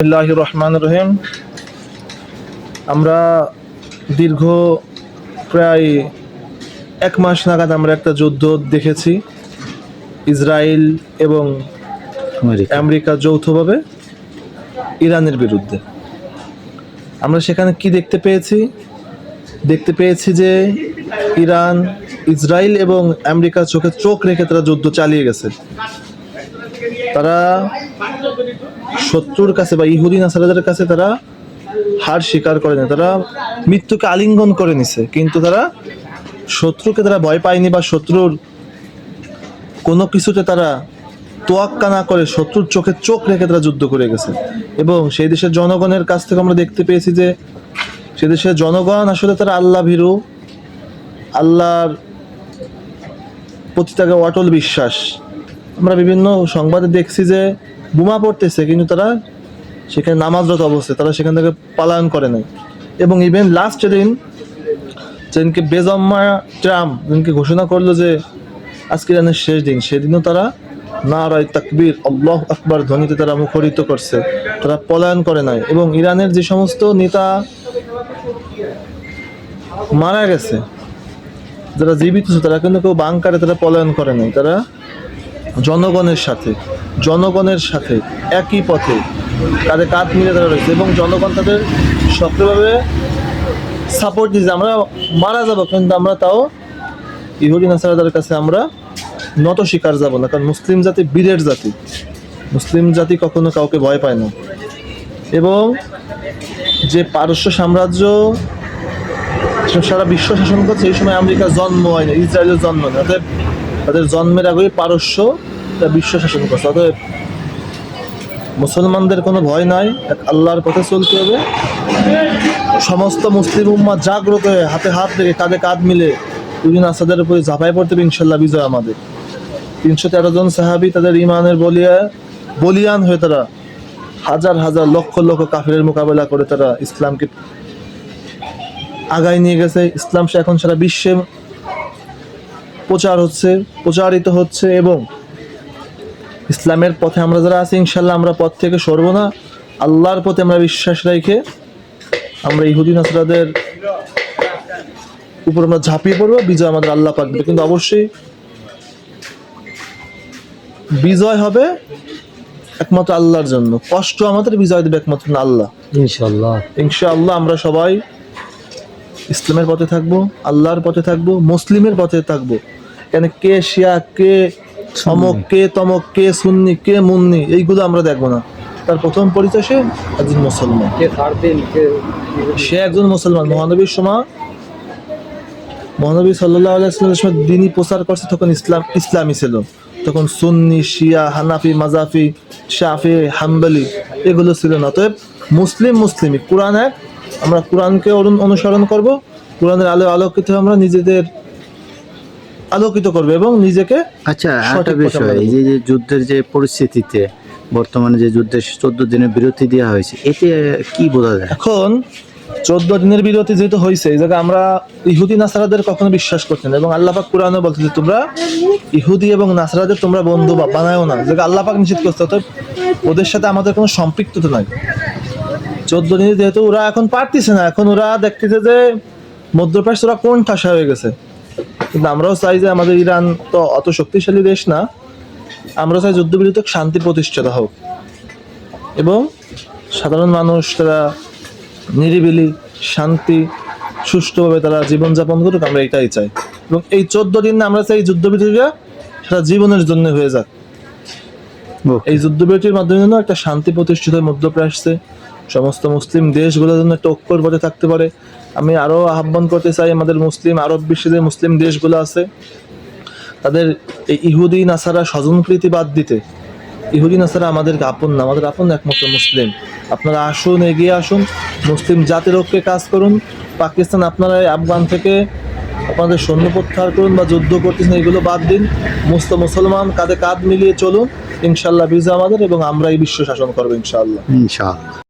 বিসমিল্লাহির রহমানির রহিম। আমরা দীর্ঘ প্রায় 1 মাস নাগাদ আমরা একটা যুদ্ধ দেখেছি, ইসরায়েল এবং আমেরিকা যৌথভাবে ইরানের বিরুদ্ধে। আমরা সেখানে কি দেখতে পেয়েছি যে ইরান, ইসরায়েল এবং আমেরিকা চোখে চোখ রেখে তারা যুদ্ধ চালিয়ে গেছে। তারা শত্রুর কাছে বা ইহুদি নাসারাদের কাছে তারা হার স্বীকার করে না, তারা মৃত্যুকে আলিঙ্গন করে নিছে, কিন্তু তারা শত্রুকে তারা ভয় পায়নি বা শত্রুর কোনো কিছুতে তারা তোয়াক্কা না করে শত্রুর চোখে চোখ রেখে তারা যুদ্ধ করে গেছে। এবং সেই দেশের জনগণের কাছ থেকে আমরা দেখতে পেয়েছি যে সে দেশের জনগণ আসলে তারা আল্লাহ ভীরু, আল্লাহর প্রতি তাকে অটল বিশ্বাস। আমরা বিভিন্ন সংবাদে দেখছি যে বোমা পড়তেছে, কিন্তু তারা সেখানে নামাজরত অবস্থায় তারা সেখান থেকে পলায়ন করে নাই। এবং ইভেন লাস্ট যেদিনকে বেজম্মা ট্রাম্প যেদিনকে ঘোষণা করলো যে আজকে ইরানের শেষ দিন, সেদিনও তারা নারায়ে তাকবীর আল্লাহু আকবার ধ্বনিতে তারা মুখরিত করছে, তারা পলায়ন করে নাই। এবং ইরানের যে সমস্ত নেতা মারা গেছে, যারা জীবিত ছিল, তারা কিন্তু কেউ বাংকারে তারা পলায়ন করে নাই, তারা জনগণের সাথে একই পথে কাঁধে কাঁধ মিলে তারা রয়েছে। এবং জনগণ তাদের সক্রিয়ভাবে সাপোর্ট দিয়েছে। আমরা মারা যাবো, কিন্তু আমরা তাও ইহুদি নাসারাদের কাছে আমরা নত শিকার যাব না, কারণ মুসলিম জাতি বীরের জাতি, মুসলিম জাতি কখনো কাউকে ভয় পায় না। এবং যে পারস্য সাম্রাজ্য সারা বিশ্ব শাসন করছে, এই সময় আমেরিকার জন্ম হয় না, ইসরায়েলের জন্ম নেই, অর্থাৎ তাদের জন্মের আগেই পারস্য বিশ্ব শাসন করছে। অতএব মুসলমানদের কোনো ভয় নাই, এক আল্লাহর পথে চলতে হবে। সমস্ত মুসলিম উম্মাহ জাগ্রত হয়ে হাতে হাত রেখে কাঁধে কাঁধ মিলে ইবনে আসাদের উপরে ঝাঁপাই পড়তে হবে, ইনশাল্লাহ বিজয় আমাদের। 313 জন সাহাবী তাদের ইমানের বলিয়ান হয়ে তারা হাজার হাজার লক্ষ লক্ষ কাফিরের মোকাবেলা করে তারা ইসলামকে আগায় নিয়ে গেছে। ইসলাম সে এখন সারা বিশ্বে প্রচারিত হচ্ছে। এবং ইসলামের পথে আমরা যারা আছি, ইনশাল্লাহ আমরা পথ থেকে সরবো না। আল্লাহর পথে আমরা বিশ্বাস রেখে আমরা ইহুদি নাসরাদের উপর আমরা ঝাঁপিয়ে পড়বো, বিজয় আমাদের আল্লাহ পাক দেবে। কিন্তু অবশ্যই বিজয় হবে একমাত্র আল্লাহর জন্য, কষ্ট আমাদের, বিজয় দেবে একমাত্র আল্লাহ। ইনশাআল্লাহ আমরা সবাই ইসলামের পথে থাকবো, আল্লাহর পথে থাকবো, মুসলিমের পথে থাকবো। কেন কে শিয়া, কে সমক, কে তমক, কে সুন্নি, কে মুন্নি, এইগুলো আমরা দেখবো না। তার প্রথম পরিচয় সে একজন মুসলমান, সে একজন মুসলমান। মহানবী সাল্লাল্লাহু আলাইহি ওয়াসাল্লামের সময় দিনই প্রচার করছে, তখন ইসলামই ছিল। তখন সুন্নি, শিয়া, হানাফি, মাজাফি, শাফি, হাম্বলি এগুলো ছিল না। অতএব মুসলিমই কোরআন এক, আমরা কোরআনকে অনুসরণ করব, কোরআনের আলো আলোকিত আমরা নিজেদের আলোকিত করবে এবং নিজেকে। আচ্ছা, একটা বিষয়, এই যে যুদ্ধের যে পরিস্থিতিতে বর্তমানে যে যুদ্ধের 14 দিনের বিরতি দেওয়া হয়েছে, এতে কি বোঝা যায়? এখন 14 দিনের বিরতি যেহেতু হয়েছে, এই জায়গায় আমরা ইহুদি নাসারাদের কখনো বিশ্বাস করছি না। এবং আল্লাহ পাক কোরআনে বলছে যে তোমরা ইহুদি এবং নাসারাদের তোমরা বন্ধু বানায়ও না, যেটা আল্লাহ পাক নিষেধ করছে। অর্থাৎ ওদের সাথে আমাদের কোনো সম্পৃক্ততা নাই। 14 দিনে যেহেতু ওরা এখন পারতেছে না, এখন ওরা দেখতেছে যে মধ্যপ্রাচ্য ওরা কোন ঠাসা হয়ে গেছে। কিন্তু আমরাও চাই যে আমাদের ইরান তো অত শক্তিশালী দেশ না, আমরা চাই যুদ্ধবিরতি শান্তি প্রতিষ্ঠিত হোক এবং সাধারণ মানুষ তারা নিরিবিলি শান্তি সুষ্ঠুভাবে তারা জীবনযাপন করুক, আমরা এটাই চাই। এবং এই 14 দিন আমরা চাই যুদ্ধবিরতিটা সারা জীবনের জন্য হয়ে যাক। এই যুদ্ধবিরতির মাধ্যমে যেন একটা শান্তি প্রতিষ্ঠিত হয় মধ্যপ্রাচ্যে, সমস্ত মুসলিম দেশগুলোর জন্য একটা ঐক্যর পথে থাকতে পারে। আমি আরও আহ্বান করতে চাই আমাদের মুসলিম আরব বিশ্বে যে মুসলিম দেশগুলো আছে, তাদের এই ইহুদি নাসারা স্বজনপ্রীতি বাদ দিতে। ইহুদি নাসারা আমাদেরকে আপন না, আমাদের আপন একমাত্র মুসলিম। আপনারা আসুন, এগিয়ে আসুন, মুসলিম জাতির ঐক্যে কাজ করুন। পাকিস্তান আপনারা আফগান থেকে আপনাদের সৈন্য প্রত্যাহার করুন বা যুদ্ধ করতেছেন, এগুলো বাদ দিন। মুসলমান কাঁধে কাঁধ মিলিয়ে চলুন, ইনশাল্লাহ বিজয় আমাদের এবং আমরা এই বিশ্ব শাসন করবো ইনশাআল্লাহ।